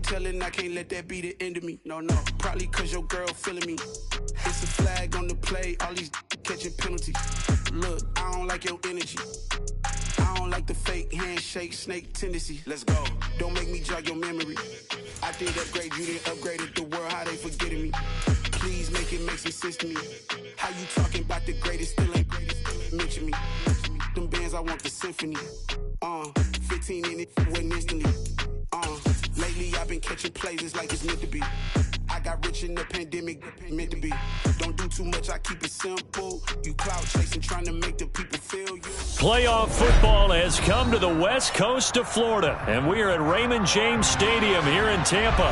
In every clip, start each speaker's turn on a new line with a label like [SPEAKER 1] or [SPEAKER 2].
[SPEAKER 1] you telling I can't let that be the end of me. No, no, probably cause your girl feeling me. It's a flag on the play, all these catching penalties. Look, I don't like your energy. I don't like the fake handshake snake tendency. Let's go. Don't make me jog your memory. I did upgrade, you didn't upgrade it. The world, how they forgetting me. Please make it make some sense to me. How you talking about the greatest, still ain't greatest. Mention me. Them bands, I want the symphony. 15 in it, wasn't instantly. Lately I've been catching plays, it's like it's meant to be. I got rich in the pandemic, meant to be. Don't do too much, I keep it simple. You clout chasing, trying to make the people feel you.
[SPEAKER 2] Playoff football has come to the west coast of Florida, and we are at Raymond James Stadium here in Tampa.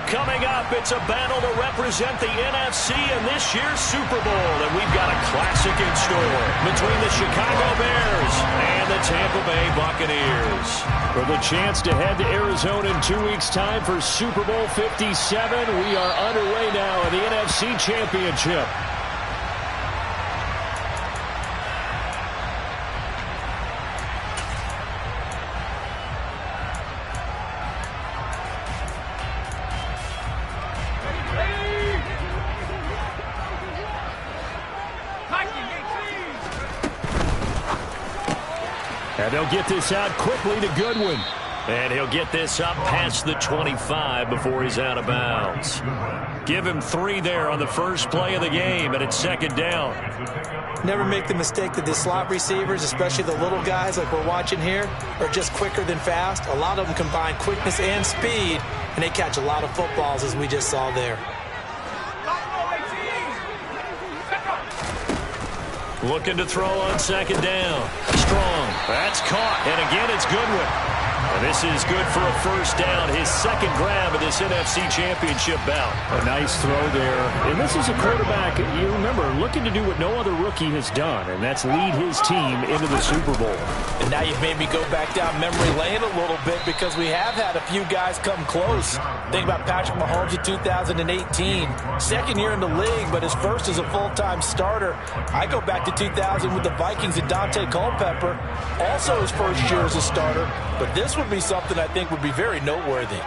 [SPEAKER 2] Coming up, it's a battle to represent the NFC in this year's Super Bowl, and we've got a classic in store between the Chicago Bears and the Tampa Bay Buccaneers. For the chance to head to Arizona in 2 weeks' time for Super Bowl 57, we are underway now in the NFC Championship. And they'll get this out quickly to Goodwin. And he'll get this up past the 25 before he's out of bounds. Give him 3 there on the first play of the game, and it's second down.
[SPEAKER 3] Never make the mistake that the slot receivers, especially the little guys like we're watching here, are just quicker than fast. A lot of them combine quickness and speed, and they catch a lot of footballs, as we just saw there.
[SPEAKER 2] Looking to throw on second down. Strong. That's caught. And again, it's Goodwin. And this is good for a first down. His second grab of this NFC Championship bout.
[SPEAKER 4] A nice throw there. And this is a quarterback, you remember, looking to do what no other rookie has done, and that's lead his team into the Super Bowl.
[SPEAKER 3] And now you've made me go back down memory lane a little bit because we have had a few guys come close. Think about Patrick Mahomes in 2018. Second year in the league, but his first as a full-time starter. I go back to 2000 with the Vikings and Dante Culpepper. Also his first year as a starter. But this would be something I think would be very noteworthy.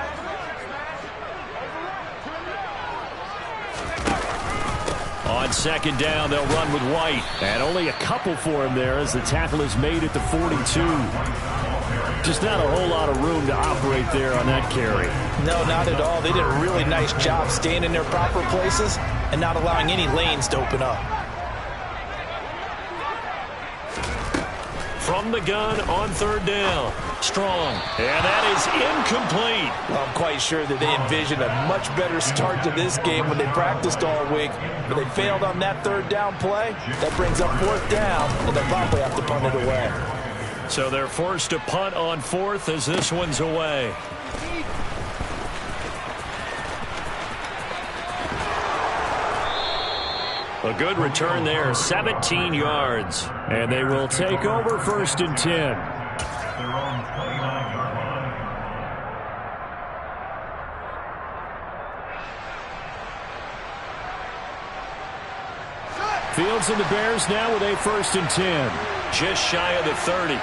[SPEAKER 2] On second down, they'll run with White.
[SPEAKER 4] And only a couple for him there as the tackle is made at the 42. Just not a whole lot of room to operate there on that carry.
[SPEAKER 3] No, not at all. They did a really nice job staying in their proper places and not allowing any lanes to open up.
[SPEAKER 2] From the gun on third down. Strong. And that is incomplete.
[SPEAKER 3] Well, I'm quite sure that they envisioned a much better start to this game when they practiced all week. But they failed on that third down play. That brings up fourth down, and they'll probably have to punt it away.
[SPEAKER 2] So they're forced to punt on fourth as this one's away. A good return there, 17 yards. And they will take over first and 10. Fields and the Bears now with a first and 10. Just shy of the 30.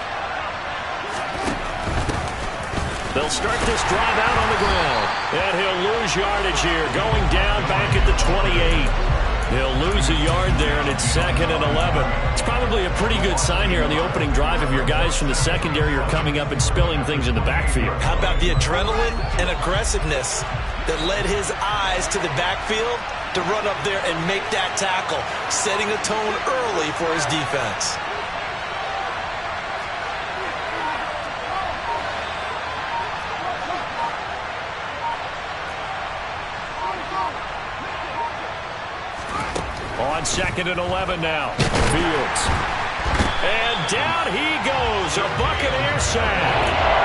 [SPEAKER 2] They'll start this drive out on the ground. And he'll lose yardage here, going down back at the 28. They'll lose a yard there, and it's second and 11. It's probably a pretty good sign here on the opening drive if your guys from the secondary are coming up and spilling things in the backfield.
[SPEAKER 3] How about the adrenaline and aggressiveness that led his eyes to the backfield to run up there and make that tackle, setting a tone early for his defense.
[SPEAKER 2] On second and 11 now. Fields. And down he goes. A Buccaneer sack.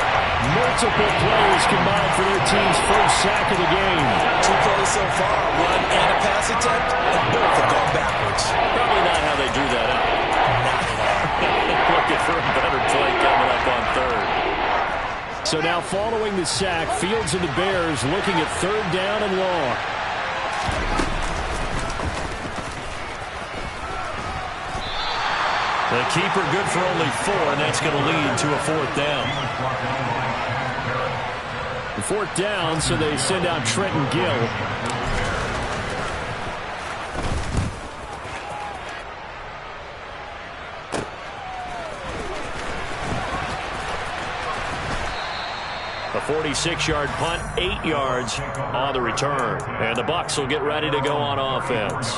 [SPEAKER 4] Multiple players combined for their team's first sack of the game.
[SPEAKER 3] 2 plays so far, run and a pass attempt, and both have gone backwards.
[SPEAKER 2] Probably not how they drew that up.
[SPEAKER 3] Not at all.
[SPEAKER 2] Looking for a better play coming up on third.
[SPEAKER 4] So now following the sack, Fields and the Bears looking at third down and long.
[SPEAKER 2] The keeper good for only 4, and that's going to lead to a fourth down.
[SPEAKER 4] Fourth down, so they send out Trenton Gill.
[SPEAKER 2] A 46-yard punt, 8 yards on the return. And the Bucs will get ready to go on offense.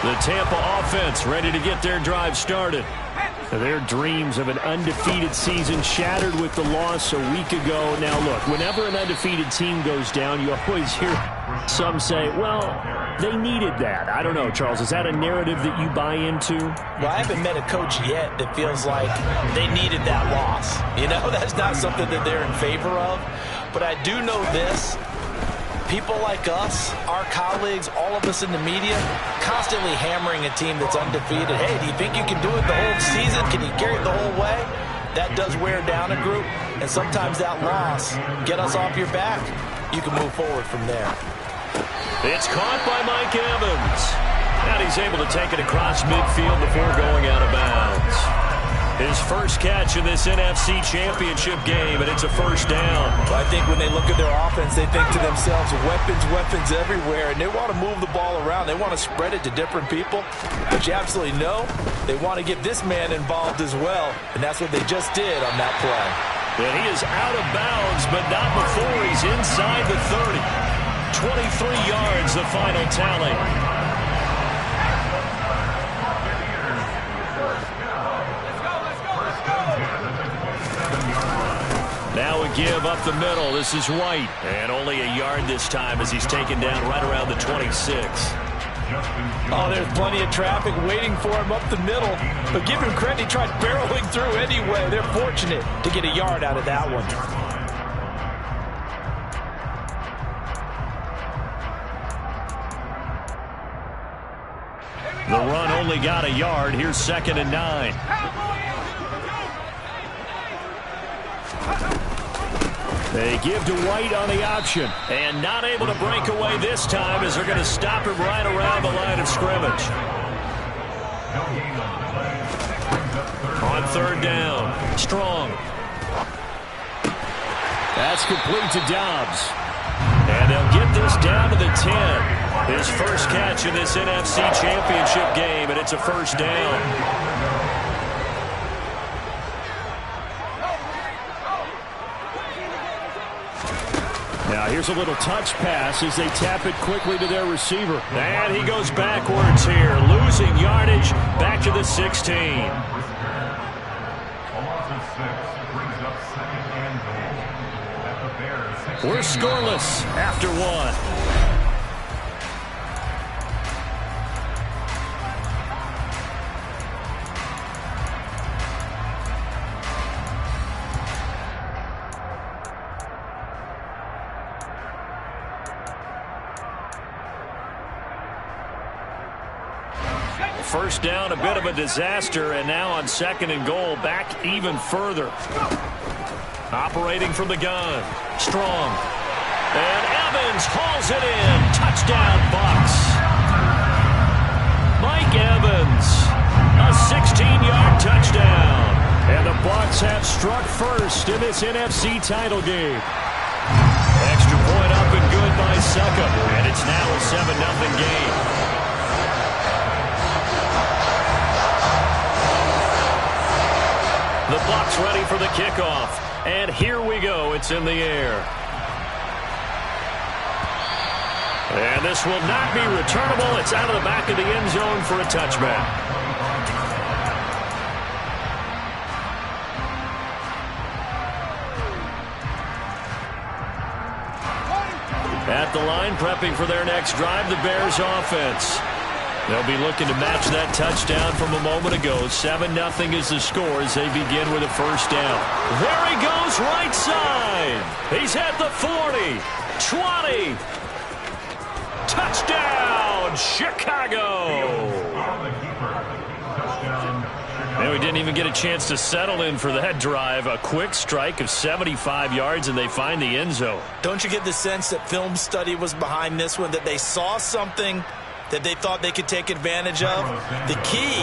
[SPEAKER 2] The Tampa offense ready to get their drive started. Their dreams of an undefeated season shattered with the loss a week ago. Now, look, whenever an undefeated team goes down, you always hear some say, well, they needed that. I don't know, Charles. Is that a narrative that you buy into?
[SPEAKER 3] Well, I haven't met a coach yet that feels like they needed that loss. You know, that's not something that they're in favor of. But I do know this. People like us, our colleagues, all of us in the media, constantly hammering a team that's undefeated. Hey, do you think you can do it the whole season? Can you carry it the whole way? That does wear down a group, and sometimes that loss, get us off your back, you can move forward from there.
[SPEAKER 2] It's caught by Mike Evans. And he's able to take it across midfield before going out of bounds. His first catch in this NFC Championship game, and it's a first down.
[SPEAKER 3] Well, I think when they look at their offense, they think to themselves, weapons, weapons everywhere, and they want to move the ball around. They want to spread it to different people. But you absolutely know they want to get this man involved as well, and that's what they just did on that play.
[SPEAKER 2] And he is out of bounds, but not before he's inside the 30. 23 yards, the final tally. Now a give up the middle. This is White. And only a yard this time as he's taken down right around the 26.
[SPEAKER 3] Oh, there's plenty of traffic waiting for him up the middle. But give him credit, he tried barreling through anyway. They're fortunate to get a yard out of that one.
[SPEAKER 2] The run only got a yard. Here's 2nd and 9.
[SPEAKER 4] They give to White on the option.
[SPEAKER 2] And not able to break away this time as they're going to stop him right around the line of scrimmage. On 3rd down, Strong.
[SPEAKER 4] That's complete to Dobbs.
[SPEAKER 2] And they'll get this down to the 10. His first catch in this NFC Championship game, and it's a first down.
[SPEAKER 4] Now here's a little touch pass as they tap it quickly to their receiver.
[SPEAKER 2] And he goes backwards here, losing yardage back to the 16. We're scoreless after 1. First down, a bit of a disaster, and now on 2nd and goal, back even further. Operating from the gun, Strong. And Evans hauls it in. Touchdown, Bucs. Mike Evans, a 16-yard touchdown.
[SPEAKER 4] And the Bucs have struck first in this NFC title game.
[SPEAKER 2] Extra point up and good by Suckup, and it's now a 7-0 game. The Bucs ready for the kickoff. And here we go. It's in the air. And this will not be returnable. It's out of the back of the end zone for a touchback. At the line, prepping for their next drive, the Bears offense. They'll be looking to match that touchdown from a moment ago. 7-0 is the score as they begin with a first down. There he goes, right side. He's at the 40, 20. Touchdown, Chicago. And we didn't even get a chance to settle in for that drive. A quick strike of 75 yards, and they find the end zone.
[SPEAKER 3] Don't you get the sense that film study was behind this one, that they saw something that they thought they could take advantage of. The key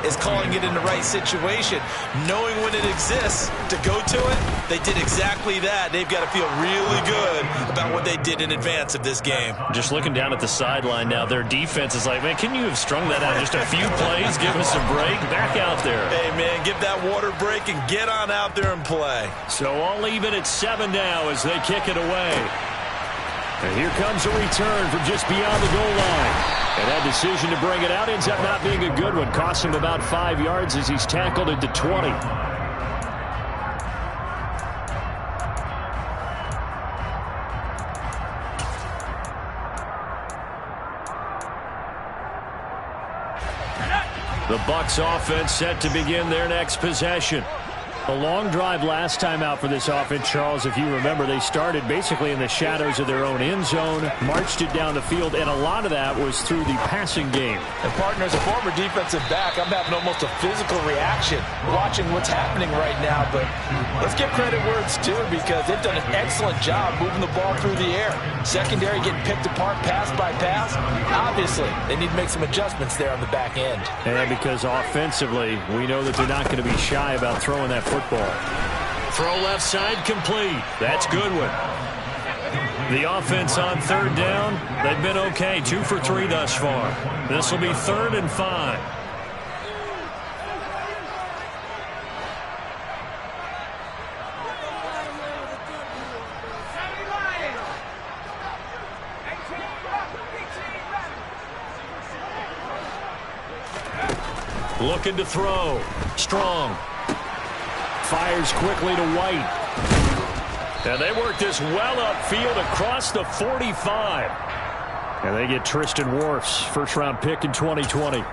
[SPEAKER 3] is calling it in the right situation, knowing when it exists to go to it. They did exactly that. They've got to feel really good about what they did in advance of this game.
[SPEAKER 2] Just looking down at the sideline now, their defense is like, man, can you have strung that out just a few plays? Give us a break. Back out there.
[SPEAKER 3] Hey, man, give that water break and get on out there and play.
[SPEAKER 2] So all even at 7 now as they kick it away. And here comes a return from just beyond the goal line. And that decision to bring it out ends up not being a good one. Costs him about 5 yards as he's tackled at the 20. The Bucs offense set to begin their next possession. A long drive last time out for this offense, Charles. If you remember, they started basically in the shadows of their own end zone, marched it down the field, and a lot of that was through the passing game.
[SPEAKER 3] And, partner, as a former defensive back, I'm having almost a physical reaction watching what's happening right now. But let's give credit where it's due because they've done an excellent job moving the ball through the air. Secondary getting picked apart pass by pass. Obviously, they need to make some adjustments there on the back end.
[SPEAKER 2] And because offensively, we know that they're not going to be shy about throwing that football. Throw left side complete. That's Goodwin. The offense on 3rd down, they've been okay. 2 for 3 thus far. This will be 3rd and 5. Looking to throw. Strong. Fires quickly to White. And they work this well upfield across the 45. And they get Tristan Wirfs, first-round pick in 2020.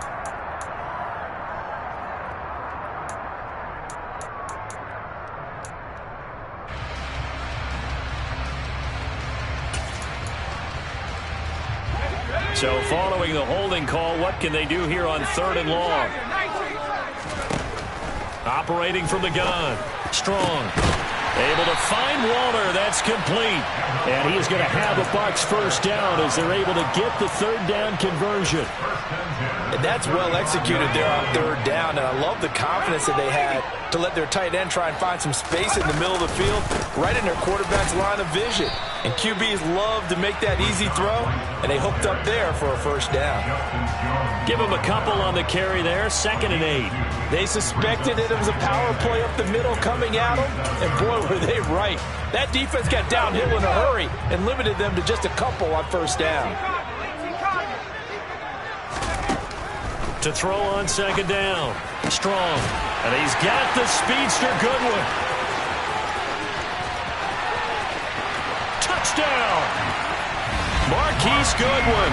[SPEAKER 2] So following the holding call, what can they do here on 3rd and long? Operating from the gun. Strong. Able to find Walter. That's complete. And he is going to have the Bucs first down as they're able to get the 3rd down conversion.
[SPEAKER 3] And that's well executed there on 3rd down. And I love the confidence that they had to let their tight end try and find some space in the middle of the field, right in their quarterback's line of vision. And QBs love to make that easy throw, and they hooked up there for a first down.
[SPEAKER 2] Give them a couple on the carry there, 2nd and 8.
[SPEAKER 3] They suspected it was a power play up the middle coming at them, and boy, were they right. That defense got downhill in a hurry and limited them to just a couple on first down.
[SPEAKER 2] To throw on 2nd down. Strong. And he's got the speedster Goodwin. Touchdown. Marquise Goodwin.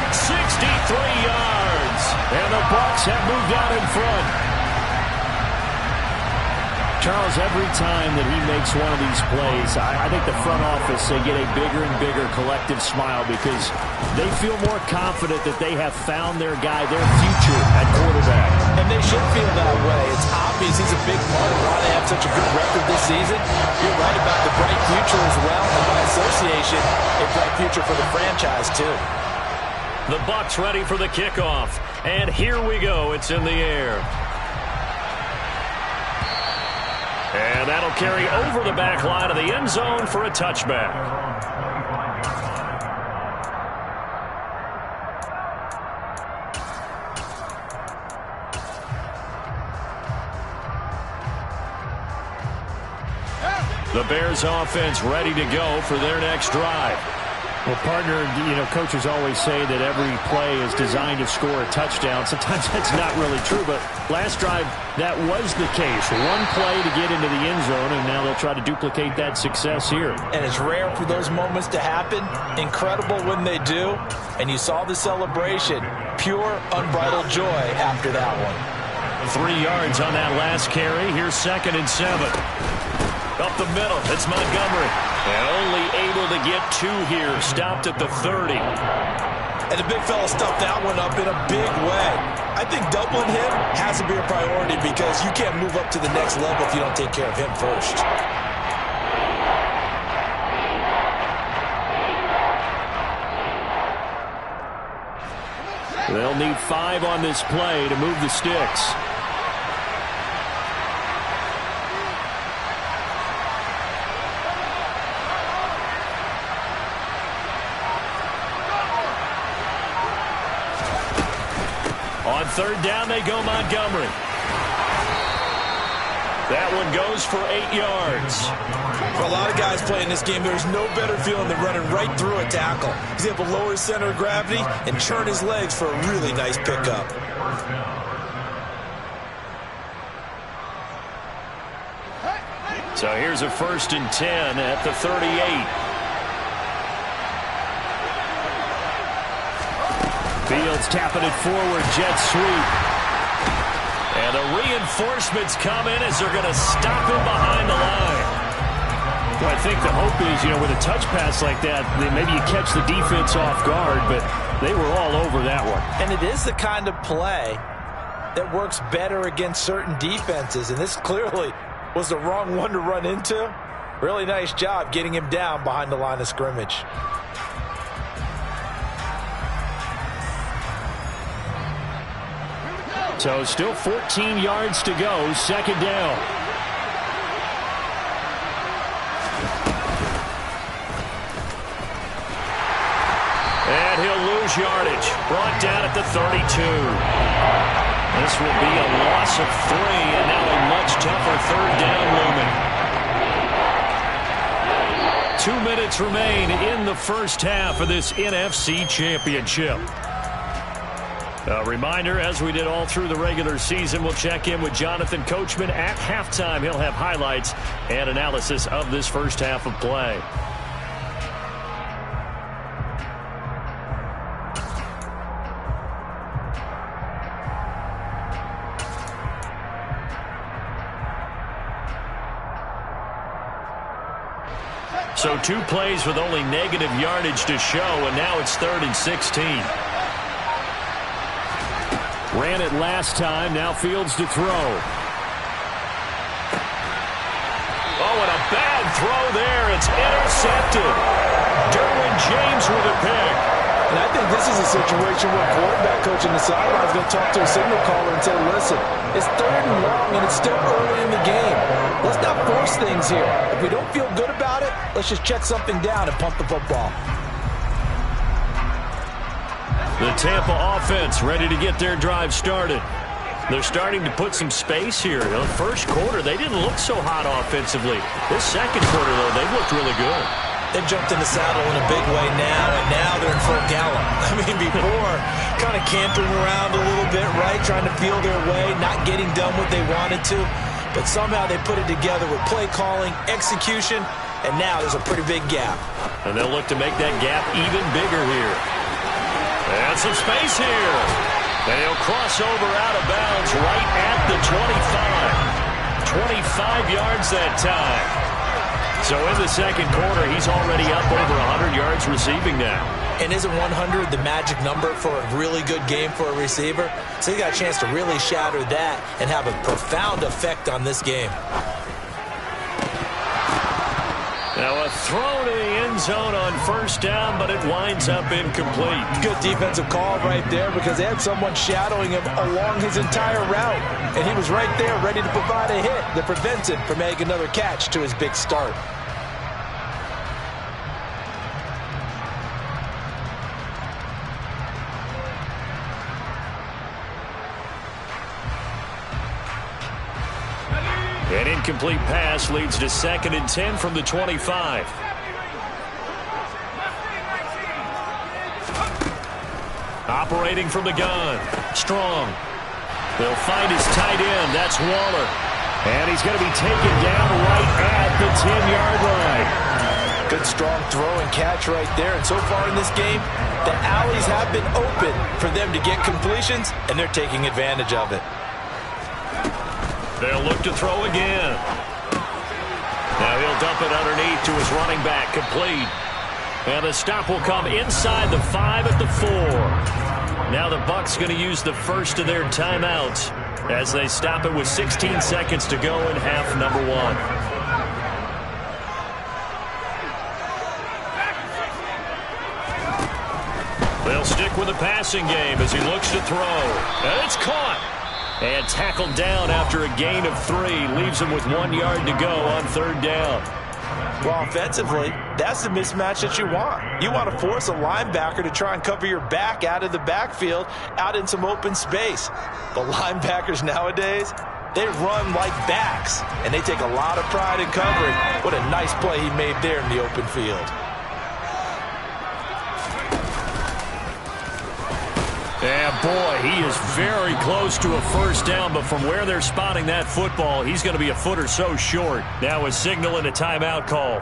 [SPEAKER 2] 63 yards. And the Bucs have moved out in front. Charles, every time that he makes one of these plays, I think the front office, they get a bigger and bigger collective smile because they feel more confident that they have found their guy, their future at quarterback.
[SPEAKER 3] And they should feel that way. It's obvious he's a big part of why they have such a good record this season. You're right about the bright future as well, and by association, a bright future for the franchise too.
[SPEAKER 2] The Bucs ready for the kickoff. And here we go. It's in the air. And that'll carry over the back line of the end zone for a touchback. The Bears offense ready to go for their next drive. Well, partner, you know, coaches always say that every play is designed to score a touchdown. Sometimes that's not really true, but last drive, that was the case. One play to get into the end zone, and now they'll try to duplicate that success here.
[SPEAKER 3] And it's rare for those moments to happen. Incredible when they do. And you saw the celebration. Pure, unbridled joy after that one.
[SPEAKER 2] 3 yards on that last carry. Here's 2nd and 7. Up the middle, it's Montgomery. And only able to get 2 here. Stopped at the 30.
[SPEAKER 3] And the big fella stuffed that one up in a big way. I think doubling him has to be a priority because you can't move up to the next level if you don't take care of him first.
[SPEAKER 4] They'll need 5 on this play to move the sticks. On third down, they go Montgomery. That one goes for 8 yards.
[SPEAKER 3] For a lot of guys playing this game, there's no better feeling than running right through a tackle. He's able to lower his center of gravity and churn his legs for a really nice pickup.
[SPEAKER 2] So here's a 1st and 10 at the 38.
[SPEAKER 4] Fields tapping it forward, jet sweep.
[SPEAKER 2] And the reinforcements come in as they're going to stop him behind the line.
[SPEAKER 4] Well, I think the hope is, with a touch pass like that, maybe you catch the defense off guard, but they were all over that one.
[SPEAKER 3] And it is the kind of play that works better against certain defenses, and this clearly was the wrong one to run into. Really nice job getting him down behind the line of scrimmage.
[SPEAKER 4] So still 14 yards to go, 2nd down.
[SPEAKER 2] And he'll lose yardage. Brought down at the 32. This will be a loss of 3, and now a much tougher 3rd down looming. 2 minutes remain in the first half of this NFC Championship. A reminder, as we did all through the regular season, we'll check in with Jonathan Coachman at halftime. He'll have highlights and analysis of this first half of play. So 2 plays with only negative yardage to show, and now it's 3rd and 16.
[SPEAKER 4] Ran it last time, now Fields to throw.
[SPEAKER 2] Oh, and a bad throw there. It's intercepted. Derwin James with a pick.
[SPEAKER 3] And I think this is a situation where quarterback coach in the sideline is going to talk to a signal caller and say, listen, it's 3rd and long and it's still early in the game. Let's not force things here. If we don't feel good about it, let's just check something down and punt the football.
[SPEAKER 2] The Tampa offense ready to get their drive started. They're starting to put some space here. In the first quarter, they didn't look so hot offensively. This second quarter, though, they've looked really good.
[SPEAKER 3] They've jumped in the saddle in a big way now, and now they're in full gallop. I mean, before, kind of cantering around a little bit, right, trying to feel their way, not getting done what they wanted to. But somehow they put it together with play calling, execution, and now there's a pretty big gap.
[SPEAKER 2] And they'll look to make that gap even bigger here. And some space here. They'll cross over out of bounds right at the 25. 25 yards that time. So in the second quarter, he's already up over 100 yards receiving now.
[SPEAKER 3] And isn't 100 the magic number for a really good game for a receiver? So he got a chance to really shatter that and have a profound effect on this game.
[SPEAKER 2] Now a throw to the end zone on 1st down, but it winds up incomplete.
[SPEAKER 3] Good defensive call right there because they had someone shadowing him along his entire route. And he was right there ready to provide a hit that prevents him from making another catch to his big start.
[SPEAKER 2] An incomplete pass leads to 2nd and 10 from the 25. Operating from the gun. Strong. They'll find his tight end. That's Waller.
[SPEAKER 4] And he's going to be taken down right at the 10-yard line.
[SPEAKER 3] Good strong throw and catch right there. And so far in this game, the alleys have been open for them to get completions, and they're taking advantage of it.
[SPEAKER 2] They'll look to throw again. Now he'll dump it underneath to his running back, complete. And the stop will come inside the 5 at the 4. Now the Bucs going to use the first of their timeouts as they stop it with 16 seconds to go in half number 1. They'll stick with the passing game as he looks to throw. And it's caught. And tackled down after a gain of 3. Leaves him with 1 yard to go on 3rd down.
[SPEAKER 3] Well, offensively, that's the mismatch that you want. You want to force a linebacker to try and cover your back out of the backfield, out in some open space. The linebackers nowadays, they run like backs, and they take a lot of pride in covering. What a nice play he made there in the open field.
[SPEAKER 2] Yeah, boy, he is very close to a 1st down, but from where they're spotting that football, he's going to be a foot or so short. Now a signal and a timeout call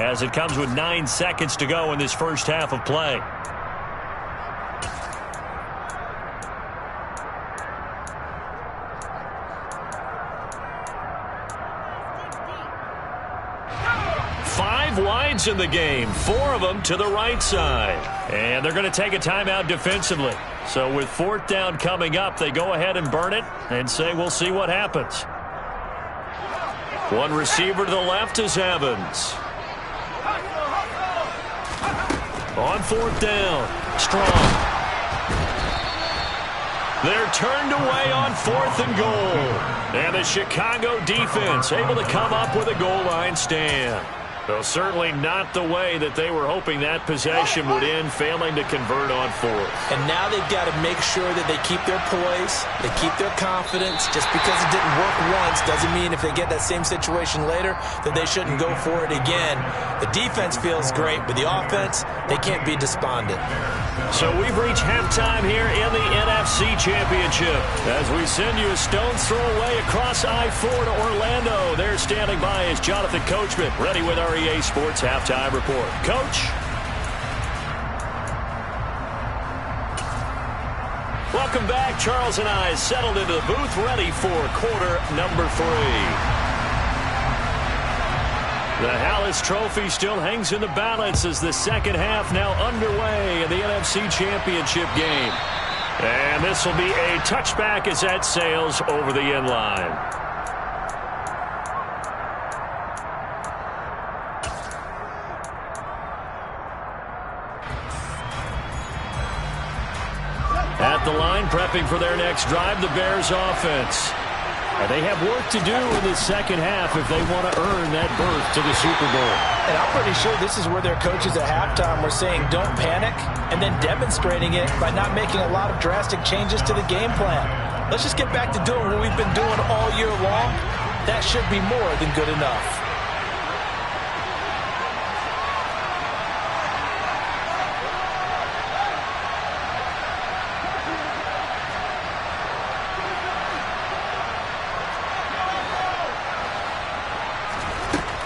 [SPEAKER 2] as it comes with 9 seconds to go in this first half of play. Wides in the game, 4 of them to the right side. And they're going to take a timeout defensively. So with 4th down coming up, they go ahead and burn it and say we'll see what happens. One receiver to the left is Evans. On 4th down, Strong. They're turned away on 4th and goal. And the Chicago defense able to come up with a goal line stand. Well, certainly not the way that they were hoping that possession would end, failing to convert on 4th.
[SPEAKER 3] And now they've got to make sure that they keep their poise, they keep their confidence. Just because it didn't work once doesn't mean if they get that same situation later that they shouldn't go for it again. The defense feels great, but the offense, they can't be despondent.
[SPEAKER 2] So we've reached halftime here in the NFC Championship as we send you a stone's throw away across I-4 to Orlando. There standing by is Jonathan Coachman, ready with our EA Sports Halftime Report. Coach? Welcome back. Charles and I settled into the booth, ready for quarter number 3. The Hallis Trophy still hangs in the balance as the second half now underway in the NFC Championship game. And this will be a touchback as that sails over the end line. At the line, prepping for their next drive, the Bears offense. And they have work to do in the second half if they want to earn that berth to the Super Bowl.
[SPEAKER 3] And I'm pretty sure this is where their coaches at halftime were saying don't panic, and then demonstrating it by not making a lot of drastic changes to the game plan. Let's just get back to doing what we've been doing all year long. That should be more than good enough.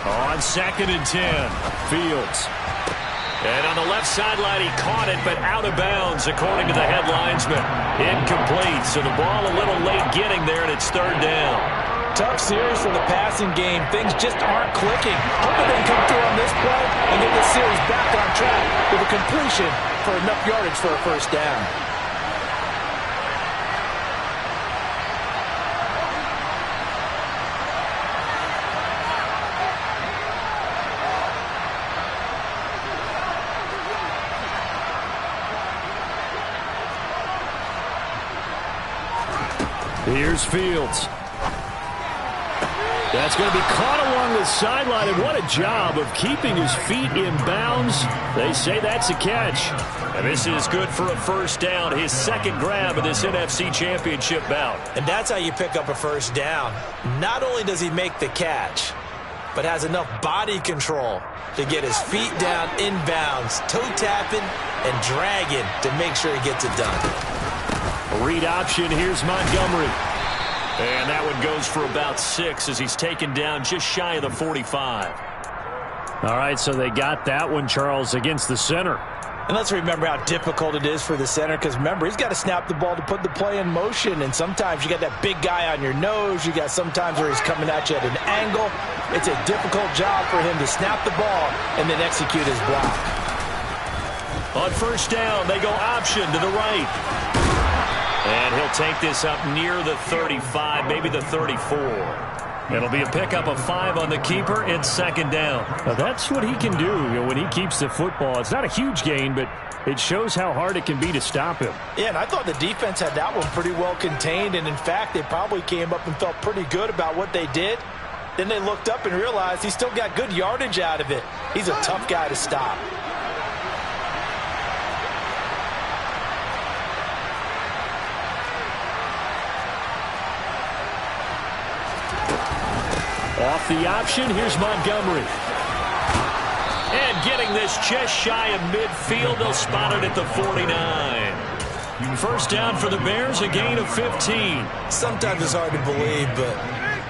[SPEAKER 2] On 2nd and 10, Fields. And on the left sideline, he caught it, but out of bounds, according to the headlinesman. Incomplete, so the ball a little late getting there, and it's 3rd down.
[SPEAKER 3] Tough series for the passing game. Things just aren't clicking. Hoping they can come through on this play and get this series back on track with a completion for enough yardage for a 1st down.
[SPEAKER 2] Here's Fields. That's going to be caught along the sideline, and what a job of keeping his feet in bounds. They say that's a catch. And this is good for a 1st down, his 2nd grab of this NFC Championship bout.
[SPEAKER 3] And that's how you pick up a 1st down. Not only does he make the catch, but has enough body control to get his feet down in bounds, toe tapping and dragging to make sure he gets it done.
[SPEAKER 2] Read option, here's Montgomery. And that one goes for about 6 as he's taken down just shy of the 45.
[SPEAKER 4] All right, so they got that one, Charles, against the center.
[SPEAKER 3] And let's remember how difficult it is for the center, because remember, he's got to snap the ball to put the play in motion, and sometimes you got that big guy on your nose. You got sometimes where he's coming at you at an angle. It's a difficult job for him to snap the ball and then execute his block.
[SPEAKER 2] On 1st down, they go option to the right. And he'll take this up near the 35, maybe the 34. It'll be a pickup of 5 on the keeper. It's second down.
[SPEAKER 4] Now that's what he can do when he keeps the football. It's not a huge gain, but it shows how hard it can be to stop him.
[SPEAKER 3] Yeah, and I thought the defense had that one pretty well contained, and in fact, they probably came up and felt pretty good about what they did. Then they looked up and realized he still got good yardage out of it. He's a tough guy to stop.
[SPEAKER 4] Off the option, here's Montgomery.
[SPEAKER 2] And getting this just shy of midfield, they'll spot it at the 49. First down for the Bears, a gain of 15.
[SPEAKER 3] Sometimes it's hard to believe, but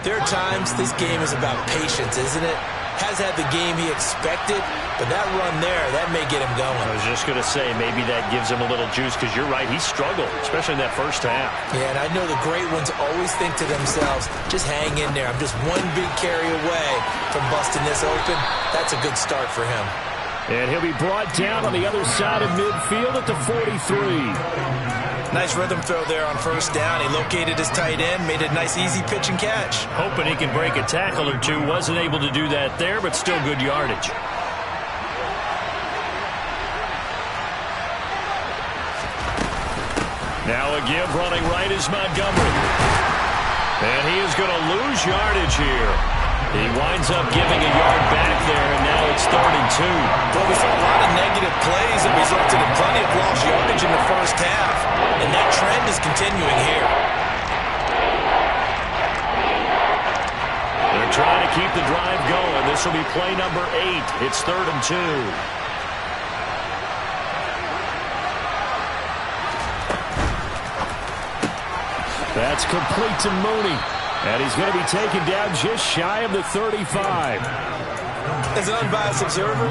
[SPEAKER 3] there are times this game is about patience, isn't it? Has had the game he expected, but that run there, that may get him going.
[SPEAKER 2] I was just going to say, maybe that gives him a little juice, because you're right, he struggled, especially in that first half.
[SPEAKER 3] Yeah, and I know the great ones always think to themselves, just hang in there. I'm just one big carry away from busting this open. That's a good start for him.
[SPEAKER 4] And he'll be brought down on the other side of midfield at the 43.
[SPEAKER 3] Nice rhythm throw there on first down. He located his tight end, made a nice easy pitch and catch.
[SPEAKER 2] Hoping he can break a tackle or two. Wasn't able to do that there, but still good yardage. Now a give running right is Montgomery. And he is going to lose yardage here. He winds up giving a yard back there, and now it's 3rd and 2.
[SPEAKER 3] Well, we saw a lot of negative plays that resulted in plenty of lost yardage in the first half, and that trend is continuing here.
[SPEAKER 2] They're trying to keep the drive going. This will be play number 8. It's 3rd and 2.
[SPEAKER 4] That's complete to Mooney. And he's going to be taken down just shy of the 35.
[SPEAKER 3] As an unbiased observer,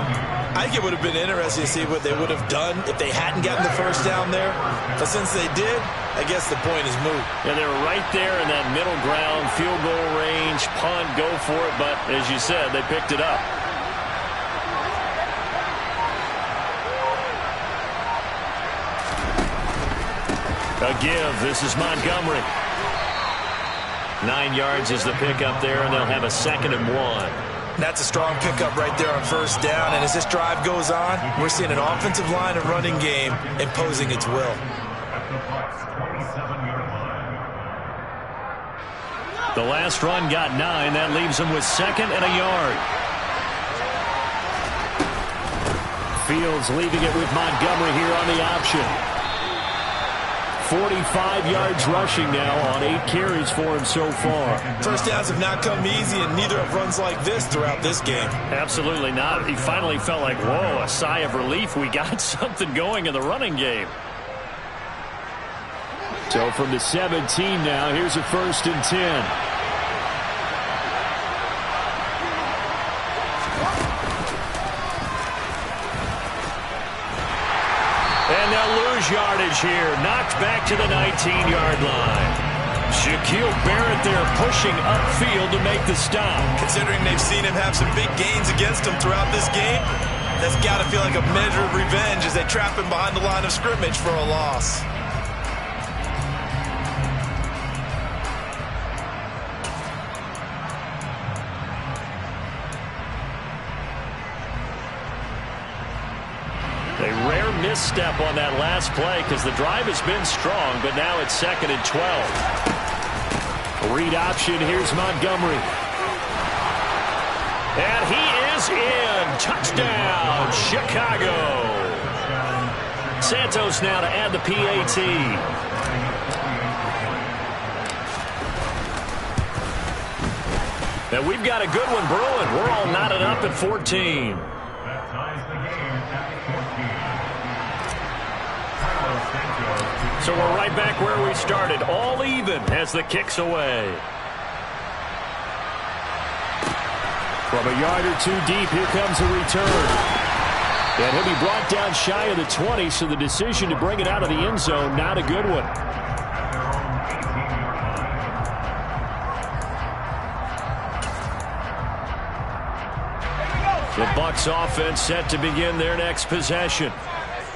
[SPEAKER 3] I think it would have been interesting to see what they would have done if they hadn't gotten the first down there. But since they did, I guess the point is moot.
[SPEAKER 2] Yeah, they were right there in that middle ground, field goal range, punt, go for it. But as you said, they picked it up. A give. This is Montgomery. 9 yards is the pickup there, and they'll have a 2nd and 1.
[SPEAKER 3] That's a strong pickup right there on first down. And as this drive goes on, we're seeing an offensive line and running game imposing its will.
[SPEAKER 2] The last run got 9. That leaves them with 2nd and a yard.
[SPEAKER 4] Fields leaving it with Montgomery here on the option. 45 yards rushing now on 8 carries for him so far.
[SPEAKER 3] First downs have not come easy, and neither have runs like this throughout this game.
[SPEAKER 2] Absolutely not. He finally felt like, whoa, a sigh of relief. We got something going in the running game.
[SPEAKER 4] So from the 17 now, here's a 1st and 10.
[SPEAKER 2] And they'll lose yardage here. Knocked back to the 19-yard line. Shaquille Barrett there pushing upfield to make the stop.
[SPEAKER 3] Considering they've seen him have some big gains against him throughout this game, that's got to feel like a measure of revenge as they trap him behind the line of scrimmage for a loss.
[SPEAKER 2] A rare misstep on that last play because the drive has been strong, but now it's 2nd and 12.
[SPEAKER 4] Read option, here's Montgomery.
[SPEAKER 2] And he is in. Touchdown, Chicago. Santos now to add the PAT. Now we've got a good one brewing. We're all knotted up at 14. So we're right back where we started, all even as the kick's away.
[SPEAKER 4] From a yard or 2 deep, here comes a return. And he'll be brought down shy of the 20, so the decision to bring it out of the end zone, not a good one.
[SPEAKER 2] The Bucs offense set to begin their next possession.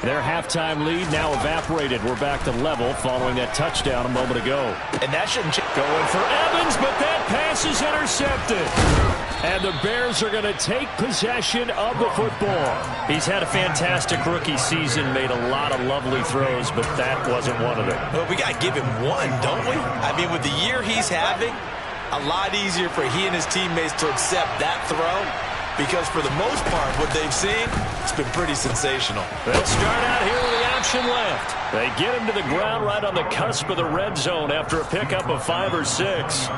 [SPEAKER 4] Their halftime lead now evaporated. We're back to level following that touchdown a moment ago.
[SPEAKER 3] And that shouldn't change.
[SPEAKER 4] Going for Evans, but that pass is intercepted. And the Bears are going to take possession of the football. He's had a fantastic rookie season, made a lot of lovely throws, but that wasn't one of them.
[SPEAKER 3] Well, we got to give him one, don't we? I mean, with the year he's having, a lot easier for he and his teammates to accept that throw, because for the most part, what they've seen, it's been pretty sensational.
[SPEAKER 4] They'll start out here with the option left. They get him to the ground right on the cusp of the red zone after a pickup of 5 or 6.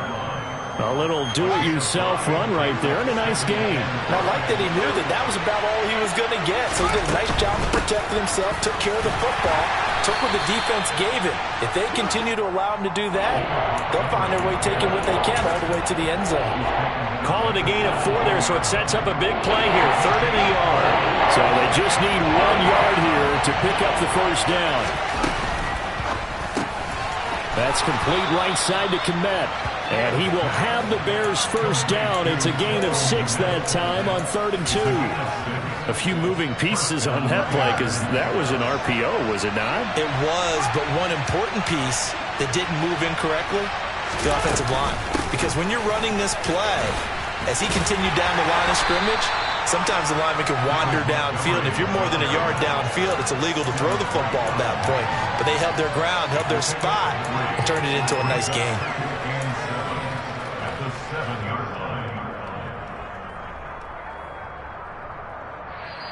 [SPEAKER 4] A little do-it-yourself run right there in a nice game.
[SPEAKER 3] And I like that he knew that that was about all he was going to get. So he did a nice job of protecting himself, took care of the football, took what the defense gave him. If they continue to allow him to do that, they'll find their way taking what they can all the way to the end zone.
[SPEAKER 4] Call it a gain of 4 there, so it sets up a big play here. 3rd and a yard. So they just need 1 yard here to pick up the first down. That's complete right side to Kmet. And he will have the Bears first down. It's a gain of 6 that time on 3rd and 2. A few moving pieces on that play because that was an RPO, was it not?
[SPEAKER 3] It was, but one important piece that didn't move incorrectly, the offensive line. Because when you're running this play, as he continued down the line of scrimmage, sometimes the lineman can wander downfield. If you're more than a yard downfield, it's illegal to throw the football at that point. But they held their ground, held their spot, and turned it into a nice game.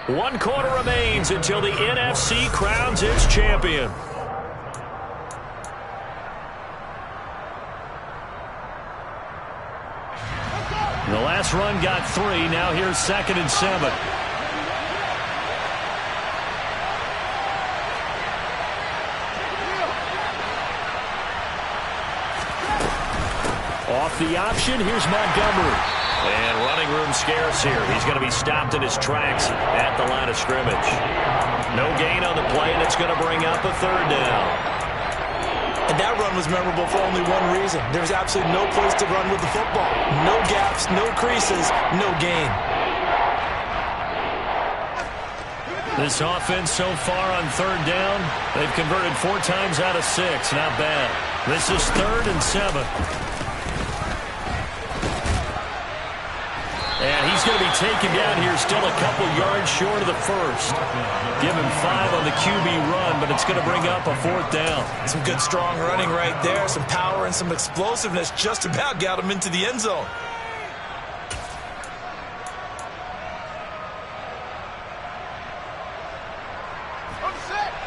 [SPEAKER 2] One quarter remains until the NFC crowns its champion. The last run got 3. Now here's 2nd and 7. Off the option, here's Montgomery. And running room scarce here. He's going to be stopped in his tracks at the line of scrimmage. No gain on the play, and it's going to bring up a 3rd down.
[SPEAKER 3] And that run was memorable for only one reason. There was absolutely no place to run with the football. No gaps, no creases, no gain.
[SPEAKER 2] This offense so far on 3rd down, they've converted 4 times out of 6. Not bad. This is 3rd and 7. And he's going to be taken down here still a couple yards short of the first. Give him 5 on the QB run, but it's going to bring up a 4th down.
[SPEAKER 3] Some good strong running right there. Some power and some explosiveness just about got him into the end zone.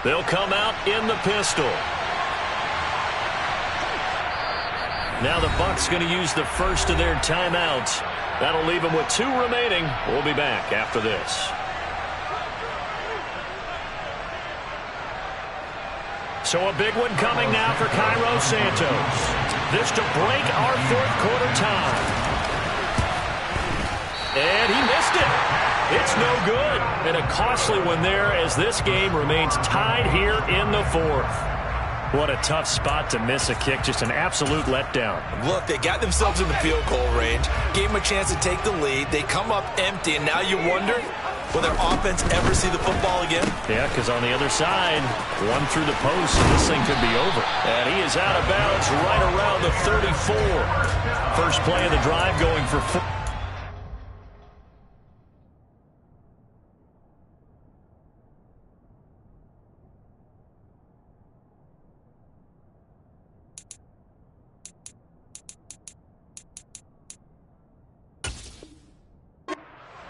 [SPEAKER 2] They'll come out in the pistol. Now the Bucs going to use the first of their timeouts. That'll leave them with 2 remaining. We'll be back after this. So a big one coming now for Cairo Santos. This to break our 4th quarter tie. And he missed it. It's no good. And a costly one there as this game remains tied here in the 4th. What a tough spot to miss a kick. Just an absolute letdown.
[SPEAKER 3] Look, they got themselves in the field goal range. Gave them a chance to take the lead. They come up empty, and now you wonder, will their offense ever see the football again?
[SPEAKER 2] Yeah, because on the other side, one through the post, and this thing could be over. And he is out of bounds right around the 34. First play of the drive going for 4.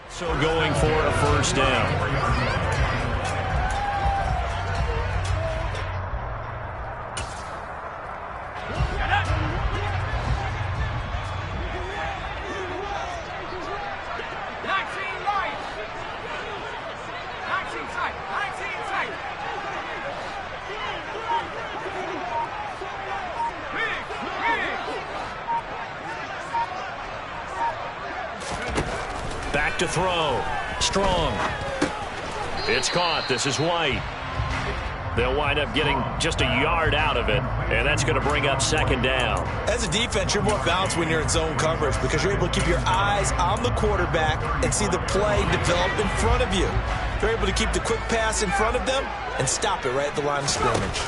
[SPEAKER 2] So going for a first down. Back to throw. Strong. It's caught. This is White. They'll wind up getting just a yard out of it And that's going to bring up second down.
[SPEAKER 3] As a defense, you're more balanced when you're in zone coverage because you're able to keep your eyes on the quarterback and see the play develop in front of you. You're able to keep the quick pass in front of them and stop it right at the line of scrimmage.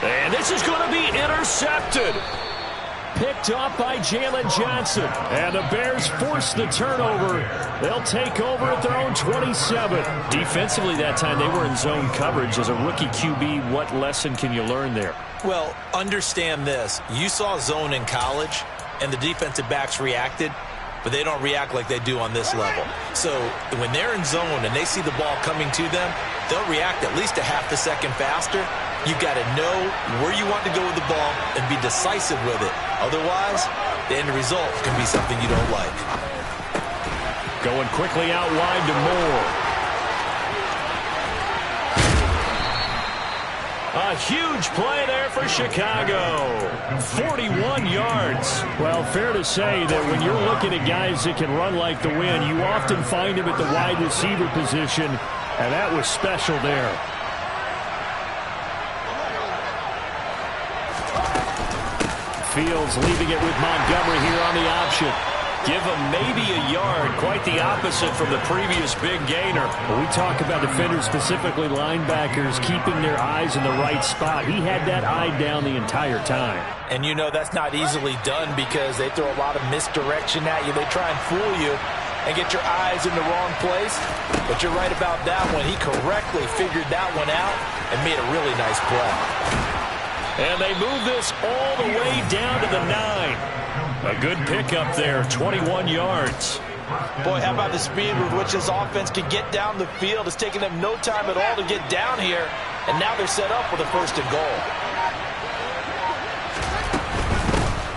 [SPEAKER 2] And this is going to be intercepted. Picked off by Jalen Johnson. And the Bears force the turnover. They'll take over at their own 27. Defensively that time, they were in zone coverage. As a rookie QB, what lesson can you learn there?
[SPEAKER 3] Well, understand this. You saw zone in college, and the defensive backs reacted, but they don't react like they do on this level. So when they're in zone and they see the ball coming to them, they'll react at least a half a second faster. You've got to know where you want to go with the ball and be decisive with it. Otherwise, the end result can be something you don't like.
[SPEAKER 2] Going quickly out wide to Moore. A huge play there for Chicago. 41 yards. Well, fair to say that when you're looking at guys that can run like the wind, you often find them at the wide receiver position, and that was special there. Fields leaving it with Montgomery here on the option. Give him maybe a yard. Quite the opposite from the previous big gainer. When we talk about defenders, specifically linebackers, keeping their eyes in the right spot. He had that eye down the entire time.
[SPEAKER 3] And you know that's not easily done because they throw a lot of misdirection at you. They try and fool you and get your eyes in the wrong place. But you're right about that one. He correctly figured that one out and made a really nice play.
[SPEAKER 2] And they move this all the way down to the 9. A good pickup there, 21 yards.
[SPEAKER 3] Boy, how about the speed with which this offense can get down the field? It's taken them no time at all to get down here, and now they're set up with a 1st and goal.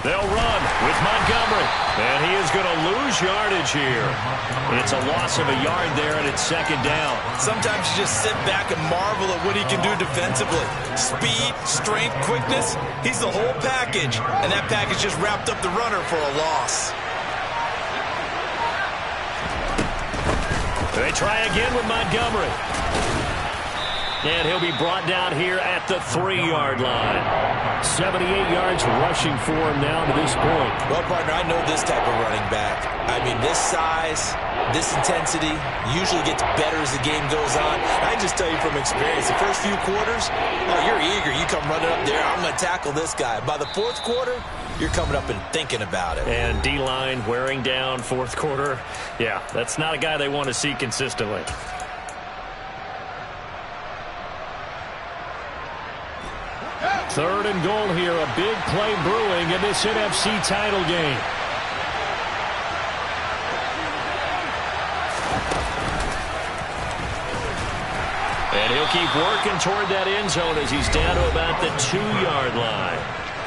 [SPEAKER 2] They'll run with Montgomery, and he is going to lose yardage here. It's a loss of a yard there, and it's 2nd down.
[SPEAKER 3] Sometimes you just sit back and marvel at what he can do defensively. Speed, strength, quickness, he's the whole package, and that package just wrapped up the runner for a loss.
[SPEAKER 2] They try again with Montgomery. And he'll be brought down here at the 3-yard line. 78 yards rushing for him now to this point.
[SPEAKER 3] Well, partner, I know this type of running back. I mean, this size, this intensity usually gets better as the game goes on. I just tell you from experience, the first few quarters, oh, you're eager. You come running up there, I'm going to tackle this guy. By the 4th quarter, you're coming up and thinking about it.
[SPEAKER 2] And D-line wearing down 4th quarter. Yeah, that's not a guy they want to see consistently. 3rd and goal here. A big play brewing in this NFC title game. And he'll keep working toward that end zone as he's down to about the 2-yard line.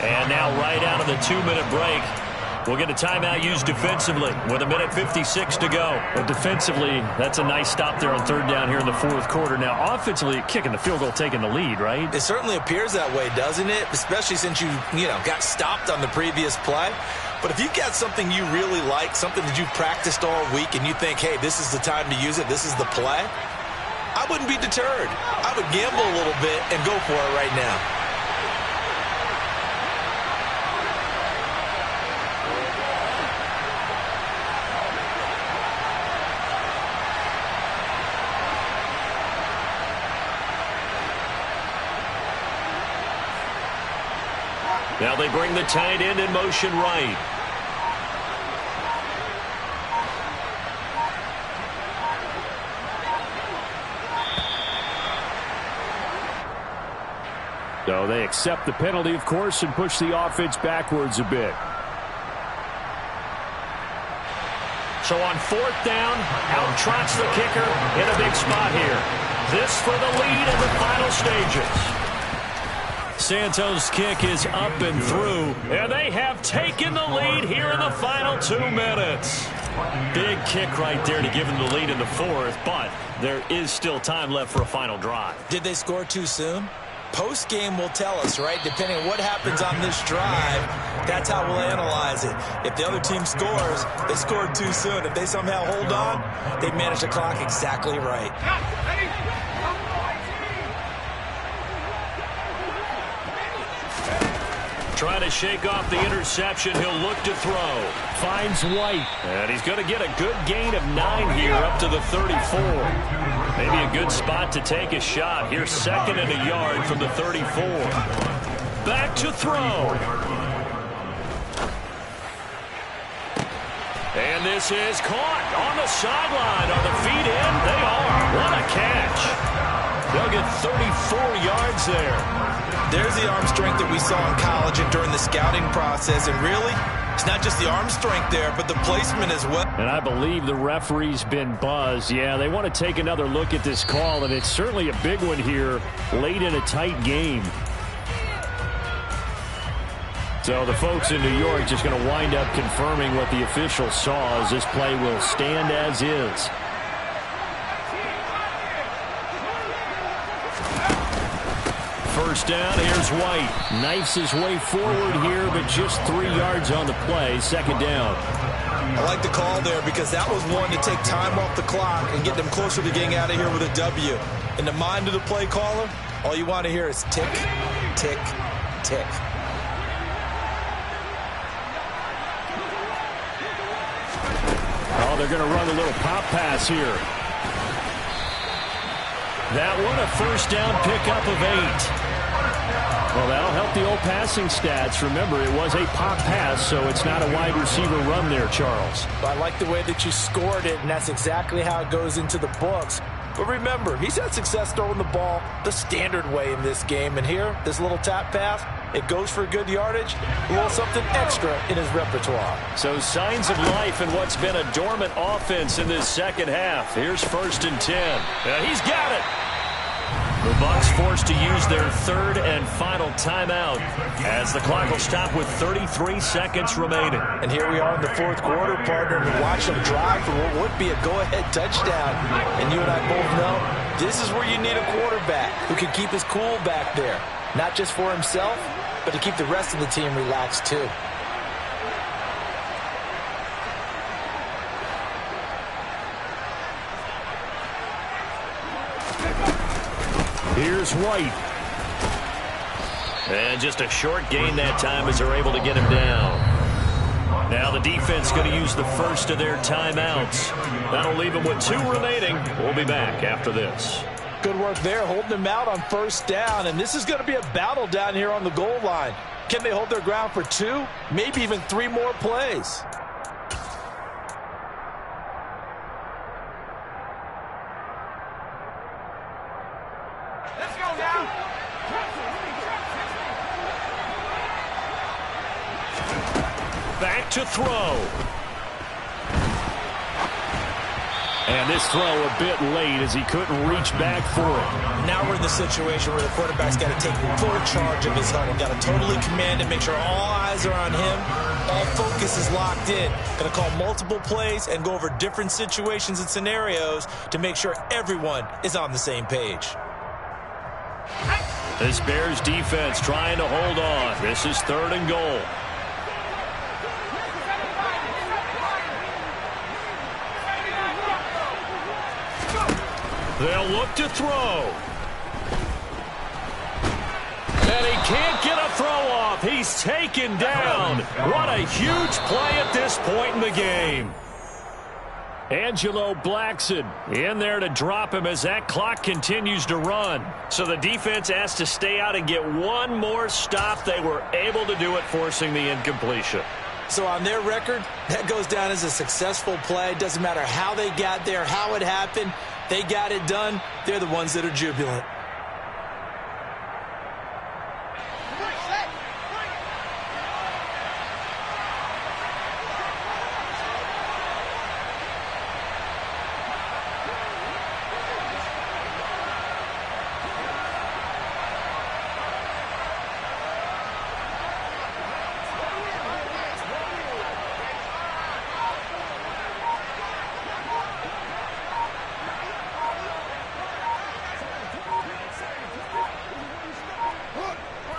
[SPEAKER 2] And now right out of the 2-minute break, we'll get a timeout used defensively with 1:56 to go. But defensively, that's a nice stop there on 3rd down here in the 4th quarter. Now, offensively, kicking the field goal, taking the lead, right?
[SPEAKER 3] It certainly appears that way, doesn't it? Especially since you got stopped on the previous play. But if you've got something you really like, something that you've practiced all week, and you think, hey, this is the time to use it, this is the play, I wouldn't be deterred. I would gamble a little bit and go for it right now.
[SPEAKER 2] Now they bring the tight end in motion right. So they accept the penalty, of course, and push the offense backwards a bit. So on 4th down, out trots the kicker in a big spot here. This for the lead in the final stages. Santos' kick is up and through, and they have taken the lead here in the final 2 minutes. Big kick right there to give them the lead in the 4th, but there is still time left for a final drive.
[SPEAKER 3] Did they score too soon? Post-game will tell us, right? Depending on what happens on this drive, that's how we'll analyze it. If the other team scores, they scored too soon. If they somehow hold on, they manage the clock exactly right.
[SPEAKER 2] trying to shake off the interception. He'll look to throw.
[SPEAKER 4] Finds White.
[SPEAKER 2] And he's going to get a good gain of 9 here up to the 34. Maybe a good spot to take a shot. Here's 2nd and a yard from the 34. Back to throw. And this is caught on the sideline. Are the feet in? They are. What a catch. They'll get 34 yards there.
[SPEAKER 3] There's the arm strength that we saw in college and during the scouting process. And really, it's not just the arm strength there, but the placement as well.
[SPEAKER 4] And I believe the referee's been buzzed. Yeah, they want to take another look at this call, and it's certainly a big one here late in a tight game. So the folks in New York just going to wind up confirming what the official saw, as this play will stand as is. First down, here's White. Knifes his way forward here, but just 3 yards on the play. 2nd down.
[SPEAKER 3] I like the call there because that was one to take time off the clock and get them closer to getting out of here with a W. In the mind of the play caller, all you want to hear is tick, tick, tick.
[SPEAKER 4] Oh, they're going to run a little pop pass here. That one, a first down pickup of 8. Well, that'll help the old passing stats. Remember, it was a pop pass, so it's not a wide receiver run there, Charles.
[SPEAKER 3] I like the way that you scored it, and that's exactly how it goes into the books. But remember, he's had success throwing the ball the standard way in this game. And here, this little tap pass, it goes for good yardage, a little something extra in his repertoire.
[SPEAKER 2] So signs of life in what's been a dormant offense in this second half. Here's 1st and 10. And he's got it. The Bucs forced to use their 3rd and final timeout as the clock will stop with 33 seconds remaining.
[SPEAKER 3] And here we are in the 4th quarter, partner, and watch them drive for what would be a go-ahead touchdown. And you and I both know this is where you need a quarterback who can keep his cool back there. Not just for himself, but to keep the rest of the team relaxed too.
[SPEAKER 4] Here's White.
[SPEAKER 2] And just a short gain that time as they're able to get him down. Now the defense going to use the first of their timeouts. That'll leave them with 2 remaining. We'll be back after this.
[SPEAKER 3] Good work there, holding them out on 1st down. And this is going to be a battle down here on the goal line. Can they hold their ground for 2, maybe even 3 more plays?
[SPEAKER 5] Let's go now.
[SPEAKER 2] Back to throw.
[SPEAKER 4] And this throw a bit late as he couldn't reach back for it.
[SPEAKER 3] Now we're in the situation where the quarterback's got to take full charge of his huddle. Got to totally command it, make sure all eyes are on him. All focus is locked in. Going to call multiple plays and go over different situations and scenarios to make sure everyone is on the same page.
[SPEAKER 2] This Bears defense trying to hold on. This is 3rd and goal. They'll look to throw. And he can't get a throw off. He's taken down. What a huge play at this point in the game.
[SPEAKER 4] Angelo Blackson
[SPEAKER 2] in there to drop him as that clock continues to run. So the defense has to stay out and get one more stop. They were able to do it, forcing the incompletion.
[SPEAKER 3] So on their record, that goes down as a successful play. Doesn't matter how they got there, how it happened. They got it done. They're the ones that are jubilant.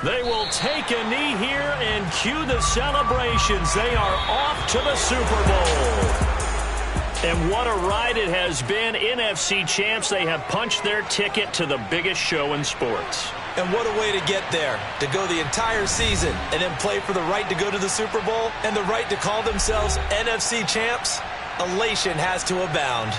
[SPEAKER 2] They will take a knee here and cue the celebrations. They are off to the Super Bowl. And what a ride it has been. NFC champs, they have punched their ticket to the biggest show in sports.
[SPEAKER 3] And what a way to get there, to go the entire season and then play for the right to go to the Super Bowl and the right to call themselves NFC champs. Elation has to abound.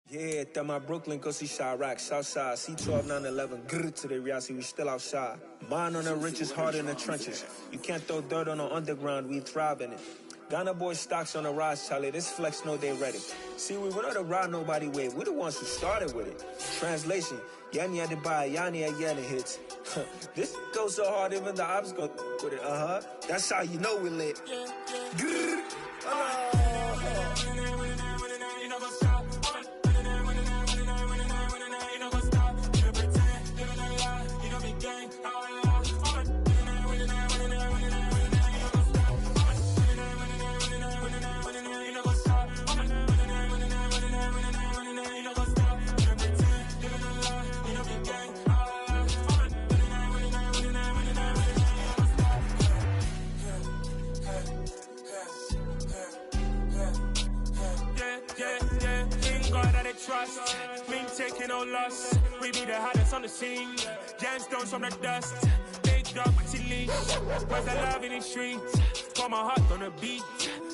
[SPEAKER 6] Yeah, that my Brooklyn, go see Chirac, Southside, C12, 911, grrr to the reality, we still outside. Mine on the richest, heart in the trenches. You can't throw dirt on the underground, we thrive in it. Ghana boys stocks on the rise, Charlie, this flex know they ready. See, we were not to ride nobody with, we're the ones who started with it. Translation, Yani had to buy, Yani had Yanni hits. This goes so hard, even the ops go with it, That's how you know we lit. Grrr.
[SPEAKER 7] Trust, we ain't taking no loss. We be the hottest on the scene. Gemstones from the dust. Big dog, pretty leash. Where's the love in the streets? Pour my heart on the beat.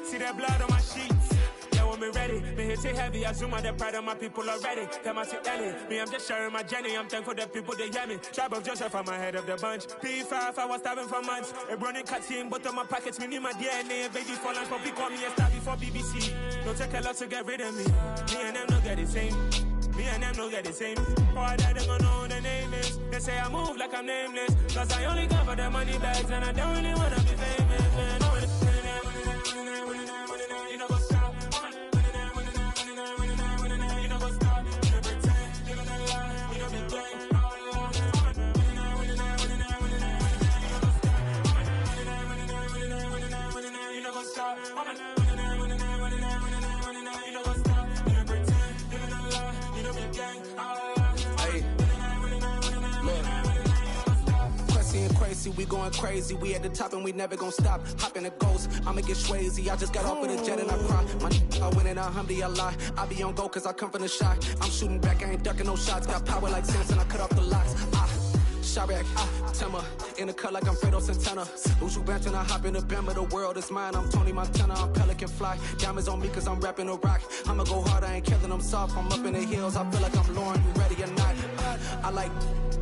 [SPEAKER 7] See that blood on my sheets. Yeah, when me ready, me hit it heavy. I zoom out the pride of my people already. Tell my shit Ellie. Me, I'm just sharing my journey. I'm thankful the people they hear me. Tribe of Joseph, I'm ahead of the bunch. P5, I was starving for months. A running cuts in, but on my pockets, me need my DNA. Baby for lunch, but call me a star before BBC. Don't take a lot to get rid of me. Me and them no get the same. Me and them no get the same. Boy, that they gonna know the name is. They say I move like I'm nameless. Cause I only come for the money bags and I don't really wanna be famous, man. You know what's up? You know what's up? You pretend, living a lie. You know be gang. You know what's up?
[SPEAKER 1] Crazy, we going crazy. We at the top and we never gonna stop. Hop in a ghost, I'ma get swayzy. I just got off with a jet and I cry. I win and alhamdulillah. I be on go cause I come from the shot. I'm shooting back, I ain't ducking no shots. Got power like Samson, I cut off the locks. Chirac, Timmer, in the cut like I'm Fredo Santana. Uju Banton, I hop in the Bama, the world is mine. I'm Tony Montana, I'm Pelican Fly. Diamonds on me cause I'm rapping a rock. I'ma go hard, I ain't killing them soft. I'm up in the hills, I feel like I'm Lauren, you ready or not? I like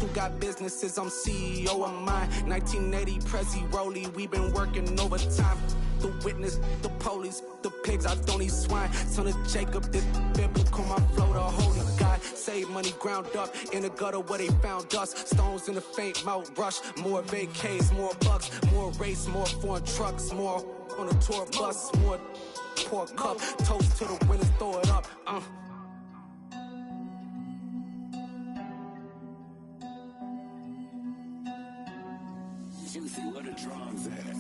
[SPEAKER 1] who got businesses, I'm CEO of mine. 1980 Prezi Rolly, we been working overtime. The witness, the police, the pigs, I don't eat swine. Son of Jacob, this biblical, my flow, the holy God. Save money ground up in the gutter where they found us. Stones in the faint mouth rush. More vacays, more bucks, more race, more foreign trucks, more on a tour bus, more pour cup. Toast to the winners, throw it up.
[SPEAKER 4] Juicy, what a drums at.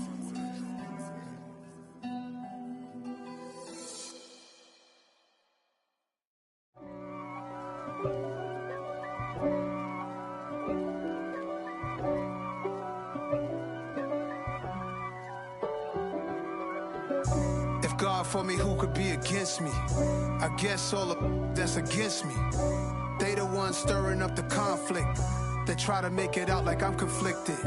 [SPEAKER 8] God for me, who could be against me? I guess all the that's against me. They the ones stirring up the conflict. They try to make it out like I'm conflicted.